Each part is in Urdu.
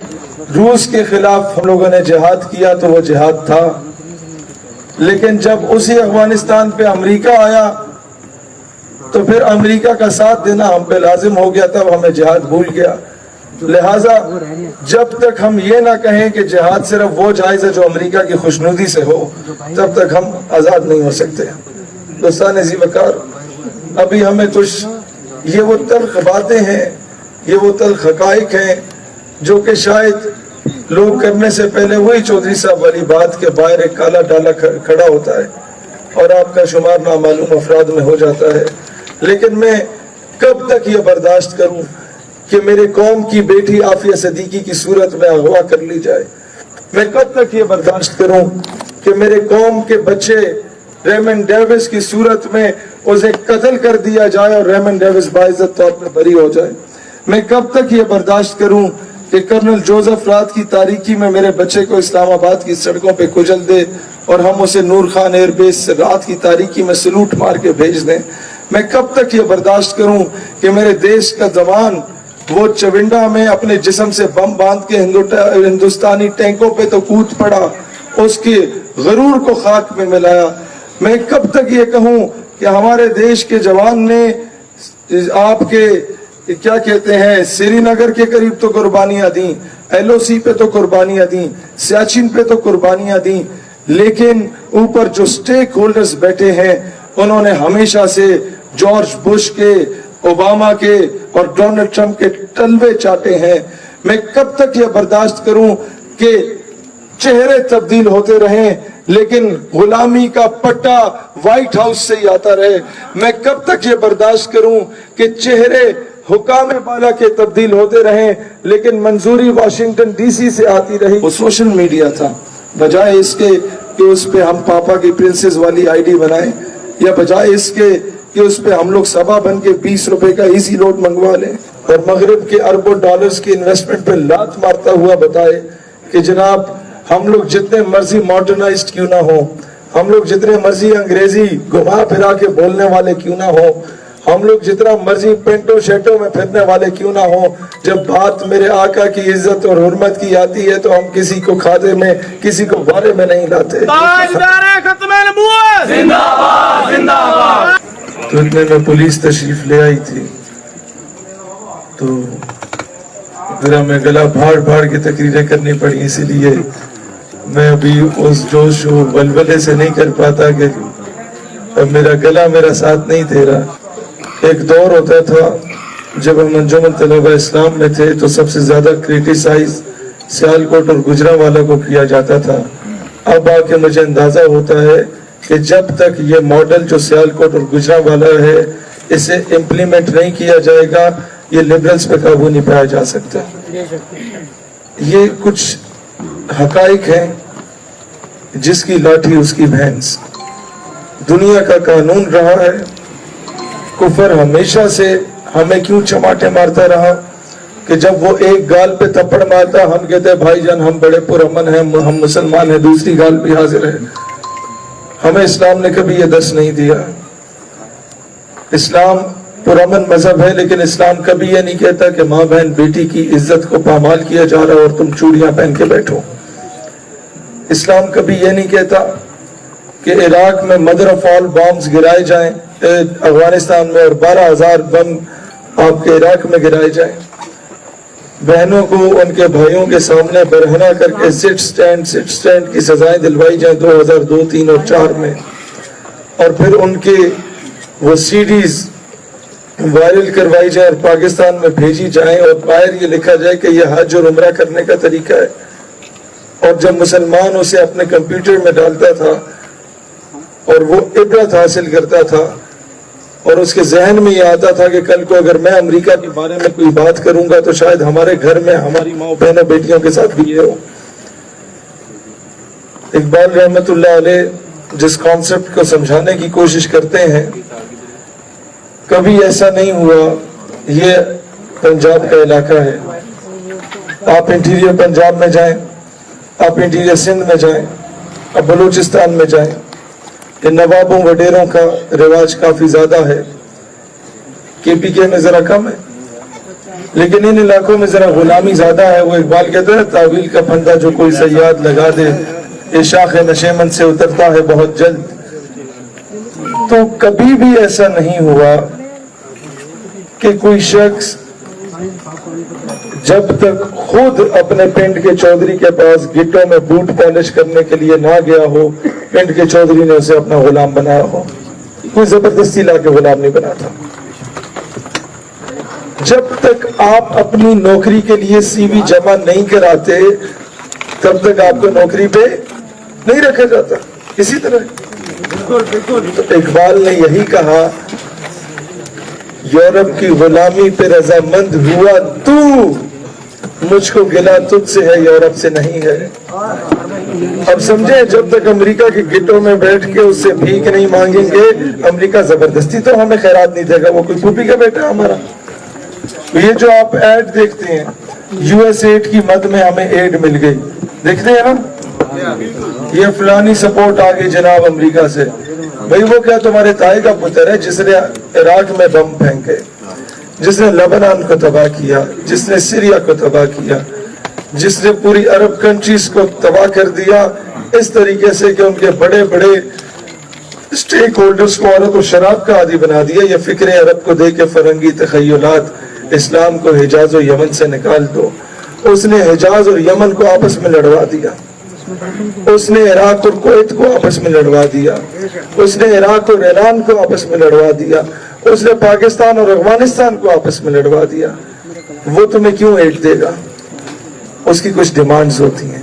روس کے خلاف ہم لوگوں نے جہاد کیا تو وہ جہاد تھا، لیکن جب اسی افغانستان پہ امریکہ آیا تو پھر امریکہ کا ساتھ دینا ہم پہ لازم ہو گیا، تب ہمیں جہاد بھول گیا۔ لہٰذا جب تک ہم یہ نہ کہیں کہ جہاد صرف وہ جائز ہے جو امریکہ کی خوشنودی سے ہو، تب تک ہم آزاد نہیں ہو سکتے۔ دوستان عزیز وقار، ابھی ہمیں یہ وہ تلخ باتیں ہیں، یہ وہ تلخ حقائق ہیں جو کہ شاید لوگ کرنے سے پہلے وہی چودھری صاحب والی بات کے باہر ایک کالا ڈالا کھڑا ہوتا ہے اور آپ کا شمار نامعلوم افراد میں ہو جاتا ہے۔ لیکن میں کب تک یہ برداشت کروں کہ میرے قوم کی بیٹی عافیہ صدیقی کی صورت میں اغوا کر لی جائے؟ میں کب تک یہ برداشت کروں کہ میرے قوم کے بچے ریمنڈ ڈیوس کی صورت میں اسے قتل کر دیا جائے اور ریمنڈ ڈیوس باعزت طور پر بری ہو جائے؟ میں کب تک یہ برداشت کروں کہ کرنل جوزف رات کی تاریکی میں میرے بچے کو اسلام آباد کی سڑکوں پہ کچل دے اور ہم اسے نور خان ایئر بیس سے رات کی تاریکی میں سلوٹ مار کے بھیج دیں؟ میں کب تک یہ برداشت کروں کہ میرے دیش کا جوان وہ چونڈا میں اپنے جسم سے بم باندھ کے ہندوستانی ٹینکوں پہ تو کود پڑا، اس کے غرور کو خاک میں ملایا؟ میں کب تک یہ کہوں کہ ہمارے دیش کے جوان نے آپ کے کیا کہتے ہیں سری نگر کے قریب تو قربانیاں دیں، ایل او سی پہ تو قربانیاں دیں، سیاچن پہ تو قربانیاں دیں، لیکن اوپر جو سٹیک ہولڈرز بیٹھے ہیں انہوں نے ہمیشہ سے جارج بش کے، اوباما کے اور ڈونلڈ ٹرمپ کے تلوے چاٹے ہیں۔ میں کب تک یہ برداشت کروں کہ چہرے تبدیل ہوتے رہیں لیکن غلامی کا پٹا وائٹ ہاؤس سے ہی آتا رہے؟ میں کب تک یہ برداشت کروں کہ چہرے حکام بالا کے تبدیل ہوتے رہیں لیکن منظوری واشنگٹن ڈی سی سے آتی رہی؟ وہ سوشل میڈیا تھا، بجائے اس کے کہ اس پہ ہم پاپا کی پرنسس والی آئی ڈی بنائیں، یا بجائے اس کے کہ اس پہ ہم لوگ سبا بن کے 20 روپے کا ایزی لوڈ منگوا لیں اور مغرب کے اربوں ڈالرز کی انویسٹمنٹ پہ لات مارتا ہوا بتائے کہ جناب ہم لوگ جتنے مرضی ماڈرنائزڈ کیوں نہ ہوں، ہم لوگ جتنے مرضی انگریزی گھما پھرا کے بولنے والے کیوں نہ ہوں، ہم لوگ جتنا مرضی پینٹو شیٹوں میں پھرنے والے کیوں نہ ہوں، جب بات میرے آقا کی عزت اور حرمت کی آتی ہے تو ہم کسی کو کھادے میں، کسی کو بارے میں نہیں لاتے۔ تو اتنے میں پولیس تشریف لے آئی تھی، تو پھر ہمیں گلا بھاڑ کے تقریریں کرنی پڑی، اسی لیے میں ابھی اس جوش و بلبلے سے نہیں کر پاتا کہ میرا گلا میرا ساتھ نہیں دے رہا۔ ایک دور ہوتا تھا جب ہم انجمن طلبہ اسلام میں تھے تو سب سے زیادہ کریٹیسائز سیالکوٹ اور گجرانوالہ کو کیا جاتا تھا۔ اب آ کے مجھے اندازہ ہوتا ہے کہ جب تک یہ ماڈل جو سیالکوٹ اور گجرانوالہ ہے اسے امپلیمنٹ نہیں کیا جائے گا، یہ لبرلز پہ قابو نہیں پایا جا سکتا۔ یہ کچھ حقائق ہیں، جس کی لاٹھی اس کی بھینس۔ دنیا کا قانون رہا ہے، کفر ہمیشہ سے ہمیں کیوں چماٹے مارتا رہا کہ جب وہ ایک گال پہ تھپڑ مارتا ہم کہتے بھائی جان ہم بڑے پرامن ہیں، ہم مسلمان ہیں، دوسری گال بھی حاضر ہے۔ ہمیں اسلام نے کبھی یہ درس نہیں دیا۔ اسلام پرامن مذہب ہے، لیکن اسلام کبھی یہ نہیں کہتا کہ ماں بہن بیٹی کی عزت کو پامال کیا جا رہا اور تم چوڑیاں پہن کے بیٹھو۔ اسلام کبھی یہ نہیں کہتا کہ عراق میں مدر آف آل بامز گرائے جائیں، افغانستان میں، اور 12,000 بم آپ کے عراق میں گرائے جائیں۔ بہنوں کو ان کے بھائیوں کے سامنے برہنہ کر کے سٹ سٹینڈ کی سزائیں دلوائی جائیں 2002، 3 اور 4 میں، اور پھر ان کے وہ سی ڈیز وائرل کروائی جائیں اور پاکستان میں بھیجی جائیں اور باہر یہ لکھا جائے کہ یہ حج اور عمرہ کرنے کا طریقہ ہے۔ اور جب مسلمان اسے اپنے کمپیوٹر میں ڈالتا تھا اور وہ عبرت حاصل کرتا تھا اور اس کے ذہن میں یہ آتا تھا کہ کل کو اگر میں امریکہ کے بارے میں کوئی بات کروں گا تو شاید ہمارے گھر میں ہماری ماں بہنوں بیٹیوں کے ساتھ بھی یہ ہو۔ اقبال رحمت اللہ علیہ جس کانسیپٹ کو سمجھانے کی کوشش کرتے ہیں، کبھی ایسا نہیں ہوا۔ یہ پنجاب کا علاقہ ہے، آپ انٹیریئر پنجاب میں جائیں، آپ انٹیریئر سندھ میں جائیں، آپ بلوچستان میں جائیں، کہ نوابوں وڈیروں کا رواج کافی زیادہ ہے۔ کے پی کے میں ذرا کم ہے، لیکن ان علاقوں میں ذرا غلامی زیادہ ہے. وہ اقبال کہتا ہے تعویل کا پھندا جو کوئی صیاد لگا دے یہ شاخ نشیمن سے اترتا ہے بہت جلد. تو کبھی بھی ایسا نہیں ہوا کہ کوئی شخص جب تک خود اپنے پنڈ کے چودھری کے پاس گٹوں میں بوٹ پالش کرنے کے لیے نہ گیا ہو پنڈ کے چودھری نے اسے اپنا غلام بنایا ہو. کوئی زبردستی لا کے غلام نہیں بناتا. جب تک آپ اپنی نوکری کے لیے سی وی جمع نہیں کراتے تب تک آپ کو نوکری پہ نہیں رکھا جاتا. اسی طرح تو اقبال نے یہی کہا یورپ کی غلامی پہ رضامند ہوا تو مجھ کو گلا تجھ سے ہے یورپ سے نہیں ہے. اب سمجھیں جب تک امریکہ کے گٹوں میں بیٹھ کے اس سے بھیک نہیں مانگیں گے امریکہ زبردستی تو ہمیں خیرات نہیں دے گا. وہ کوئی پھوپھی کا بیٹا ہمارا. یہ جو آپ ایڈ دیکھتے ہیں یو ایس ایڈ کی مد میں ہمیں ایڈ مل گئی دیکھتے ہیں نا یہ فلانی سپورٹ آ گئی جناب امریکہ سے. بھئی وہ کیا تمہارے تائی کا پتر ہے جس نے عراق میں بم پھینکے جس نے لبنان کو تباہ کیا جس نے سیریا کو تباہ کیا جس نے پوری عرب کنٹریز کو تباہ کر دیا اس طریقے سے کہ ان کے بڑے بڑے اسٹیک ہولڈرز کو عورت و شراب کا عادی بنا دیا. یہ فکر عرب کو دے کے فرنگی تخیلات اسلام کو حجاز و یمن سے نکال دو. اس نے حجاز اور یمن کو آپس میں لڑوا دیا. اس نے عراق اور کویت کو آپس میں لڑوا دیا. اس نے عراق اور ایران کو آپس میں لڑوا دیا. اس نے پاکستان اور افغانستان کو آپس میں لڑوا دیا. وہ تمہیں کیوں ایڈ دے گا؟ اس کی کچھ ڈیمانڈز ہوتی ہیں.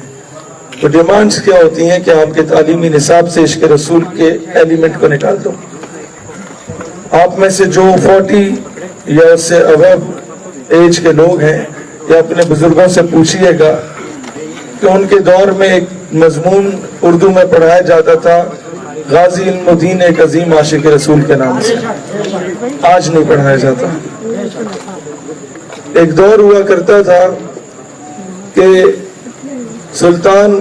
وہ ڈیمانڈز کیا ہوتی ہیں کہ آپ کے تعلیمی نصاب سے عشق رسول کے ایلیمنٹ کو نکال دو. آپ میں سے جو 40 یا اس سے ابو ایج کے لوگ ہیں یا اپنے بزرگوں سے پوچھئے گا کہ ان کے دور میں ایک مضمون اردو میں پڑھایا جاتا تھا غازی علم الدین ایک عظیم عاشق رسول کے نام سے. آج نہیں پڑھایا جاتا. ایک دور ہوا کرتا تھا کہ سلطان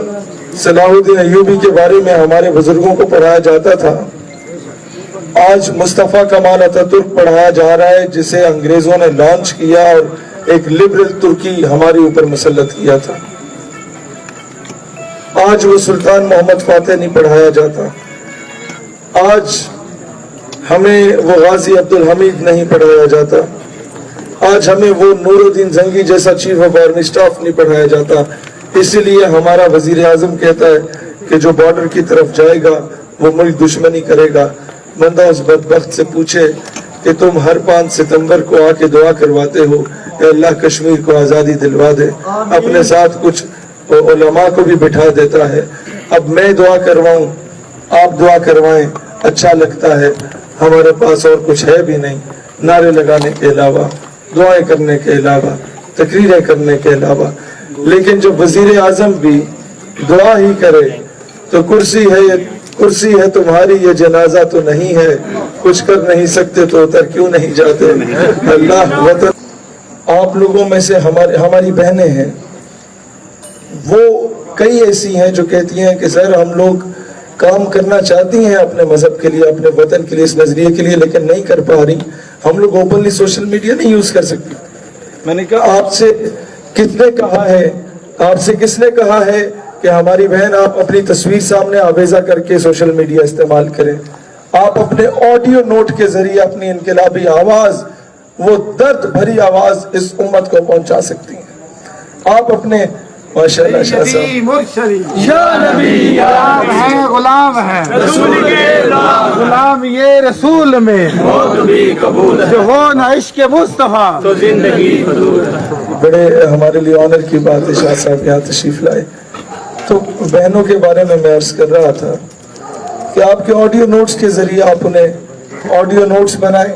صلاح الدین ایوبی کے بارے میں ہمارے بزرگوں کو پڑھایا جاتا تھا. آج مصطفیٰ کمال اتہ ترک پڑھایا جا رہا ہے جسے انگریزوں نے لانچ کیا اور ایک لبرل ترکی ہمارے اوپر مسلط کیا تھا. آج وہ سلطان محمد فاتح نہیں پڑھایا جاتا. آج ہمیں وہ غازی عبدالحمید نہیں پڑھایا جاتا. آج ہمیں وہ نور الدین زنگی جیسا چیف آف آرمی سٹاف نہیں پڑھایا جاتا. اسی لیے ہمارا وزیر اعظم کہتا ہے کہ جو بارڈر کی طرف جائے گا وہ ملک دشمنی کرے گا. بندہ اس بدبخت سے پوچھے کہ تم ہر 5 ستمبر کو آ کے دعا کرواتے ہو کہ اللہ کشمیر کو آزادی دلوا دے. اپنے ساتھ کچھ علماء کو بھی بٹھا دیتا ہے. اب میں دعا کرواؤں آپ دعا کروائیں اچھا لگتا ہے. ہمارے پاس اور کچھ ہے بھی نہیں نعرے لگانے کے علاوہ دعائیں کرنے کے علاوہ تقریریں کرنے کے علاوہ. لیکن جب وزیر اعظم بھی دعا ہی کرے تو کرسی ہے تمہاری یہ جنازہ تو نہیں ہے. کچھ کر نہیں سکتے تو اتر کیوں نہیں جاتے. اللہ وطن آپ لوگوں میں سے ہماری بہنیں ہیں وہ کئی ایسی ہیں جو کہتی ہیں کہ سر ہم لوگ کام کرنا چاہتی ہیں اپنے مذہب کے لیے اپنے وطن کے لیے اس نظریے کے لیے لیکن نہیں کر پا رہی. ہم لوگ اوپنلی سوشل میڈیا نہیں یوز کر سکتے. میں نے کہا آپ سے کس نے کہا ہے کہ ہماری بہن آپ اپنی تصویر سامنے آویزہ کر کے سوشل میڈیا استعمال کریں. آپ اپنے آڈیو نوٹ کے ذریعے اپنی انقلابی آواز وہ درد بھری آواز اس امت کو پہنچا سکتی ہیں. آپ اپنے ماشاءاللہ شاہ صاحب یا نبی آپ ہیں غلام ہیں رسول کے غلام یہ رسول میں موت بھی قبول ہے جو ہو نہ عشق مصطفیٰ تو زندگی فضول ہے. بڑے ہمارے لیے آنر کی بات ہے شاہ صاحب یہاں تشریف لائے. تو بہنوں کے بارے میں عرض کر رہا تھا کہ آپ کے آڈیو نوٹس کے ذریعے آپ انہیں آڈیو نوٹس بنائیں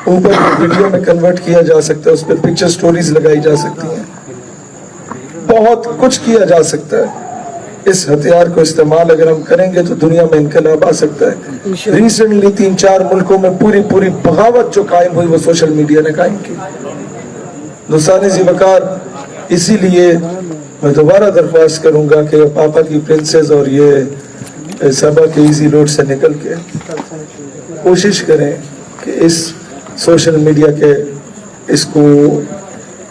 اوپر ویڈیو میں کنورٹ کیا جا سکتا ہے. اس پہ پکچر سٹوریز لگائی جا سکتی ہیں. بہت کچھ کیا جا سکتا ہے. اس ہتھیار کو استعمال اگر ہم کریں گے تو دنیا میں انقلاب آ سکتا ہے. ریسنٹلی 3-4 ملکوں میں پوری بغاوت جو قائم ہوئی وہ سوشل میڈیا نے قائم کی. دوستان ذی وقار اسی لیے میں دوبارہ درخواست کروں گا کہ پاپا کی پرنسز اور یہ سبا کے ایزی روڈ سے نکل کے کوشش کریں کہ اس سوشل میڈیا کے اس کو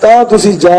ਤਾਂ ਤੁਸੀਂ ਜਾ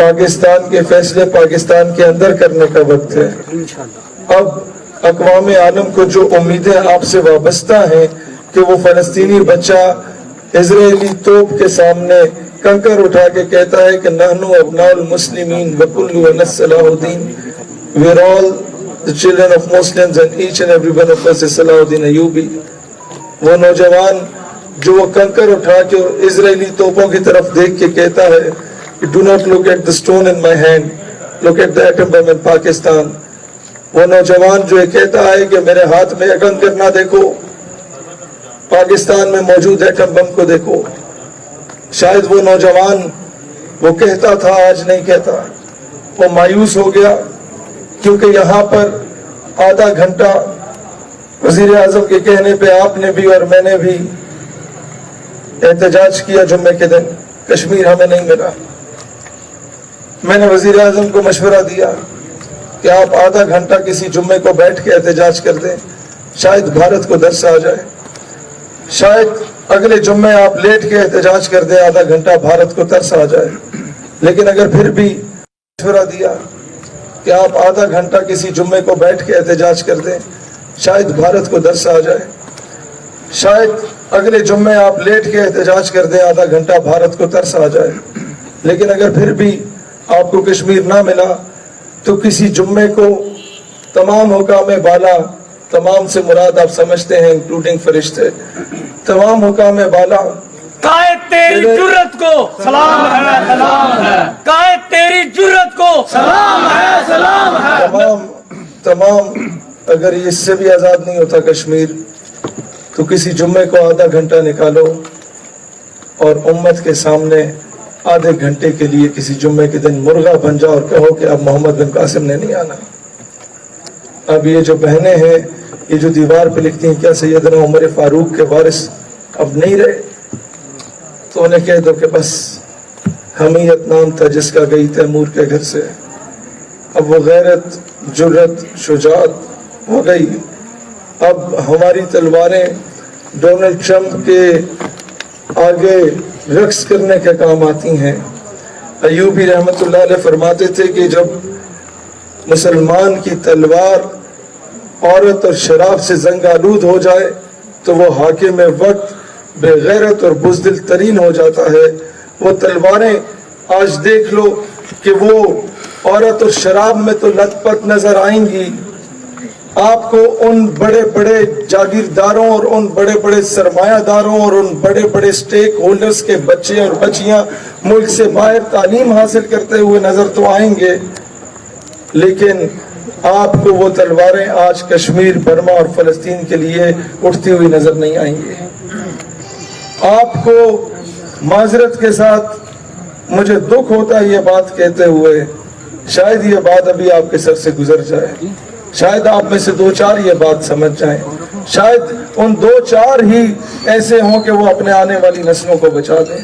پاکستان کے فیصلے پاکستان کے اندر کرنے کا وقت ہے. اب اقوام عالم کو جو امیدیں آپ سے وابستہ ہیں کہ وہ فلسطینی بچہ اسرائیلی توپ کے سامنے کنکر اٹھا کے کہتا ہے کہ نحنو ابناء المسلمین وکل صلاح الدین, we are all the children of Muslims and each and every one of us is صلاح الدین ایوبی. وہ نوجوان جو وہ کنکر اٹھا کے اسرائیلی توپوں کی طرف دیکھ کے کہتا ہے do not look at the stone in my hand, look at the atom bomb in Pakistan. وہ نوجوان جو یہ کہتا ہے کہ میرے ہاتھ میں کنکر نہ دیکھو, پاکستان میں موجود ایٹم بم کو دیکھو. شاید وہ نوجوان وہ کہتا تھا, آج نہیں کہتا. وہ مایوس ہو گیا کیونکہ یہاں پر آدھا گھنٹہ وزیر اعظم کے کہنے پہ آپ نے بھی اور میں نے بھی احتجاج کیا جمعے کے دن. کشمیر ہمیں نہیں ملا. میں نے وزیر اعظم کو مشورہ دیا کہ آپ آدھا گھنٹہ کسی جمعے کو بیٹھ کے احتجاج کر دیں, شاید بھارت کو درس آ جائے. شاید اگلے جمعے آپ لیٹ کے احتجاج کر دیں, آدھا گھنٹہ بھارت کو ترس آ جائے. لیکن اگر پھر بھی مشورہ دیا کہ آپ آدھا گھنٹہ کسی جمعے کو بیٹھ کے احتجاج کر دیں, شاید بھارت کو درس آ جائے. شاید اگلے جمعے آپ لیٹ کے احتجاج کر دیں, آدھا گھنٹہ بھارت کو ترس آ جائے. لیکن اگر پھر بھی آپ کو کشمیر نہ ملا تو کسی جمعے کو تمام حکام بالا, تمام سے مراد آپ سمجھتے ہیں انکلوڈنگ فرشتے, تمام حکام بالا قائد تیری جرت کو سلام ہے, سلام ہے. قائد تیری جرت کو سلام ہے, سلام ہے. تمام اگر یہ اس سے بھی آزاد نہیں ہوتا کشمیر تو کسی جمعے کو آدھا گھنٹہ نکالو اور امت کے سامنے آدھے گھنٹے کے لیے کسی جمعے کے دن مرغا بن جاؤ اور کہو کہ اب محمد بن قاسم نے نہیں آنا. اب یہ جو بہنیں ہیں یہ جو دیوار پہ لکھتی ہیں کیا سیدنا عمر فاروق کے وارث اب نہیں رہے, تو انہیں کہہ دو کہ بس حمیت نام تھا جس کا گئی تیمور کے گھر سے. اب وہ غیرت, جرت, شجاعت ہو گئی. اب ہماری تلواریں ڈونلڈ ٹرمپ کے آگے رقص کرنے کے کام آتی ہیں. ایوبی رحمت اللہ علیہ فرماتے تھے کہ جب مسلمان کی تلوار عورت اور شراب سے زنگ آلود ہو جائے تو وہ حاکم وقت بے غیرت اور بزدل ترین ہو جاتا ہے. وہ تلواریں آج دیکھ لو کہ وہ عورت اور شراب میں تو لت پت نظر آئیں گی, آپ کو ان بڑے بڑے جاگیرداروں اور ان بڑے بڑے سرمایہ داروں اور ان بڑے بڑے سٹیک ہولڈرز کے بچے اور بچیاں ملک سے باہر تعلیم حاصل کرتے ہوئے نظر تو آئیں گے, لیکن آپ کو وہ تلواریں آج کشمیر, برما اور فلسطین کے لیے اٹھتی ہوئی نظر نہیں آئیں گے. آپ کو معذرت کے ساتھ مجھے دکھ ہوتا ہے یہ بات کہتے ہوئے, شاید یہ بات ابھی آپ کے سر سے گزر جائے, شاید آپ میں سے دو چار یہ بات سمجھ جائیں, شاید ان دو چار ہی ایسے ہوں کہ وہ اپنے آنے والی نسلوں کو بچا دیں.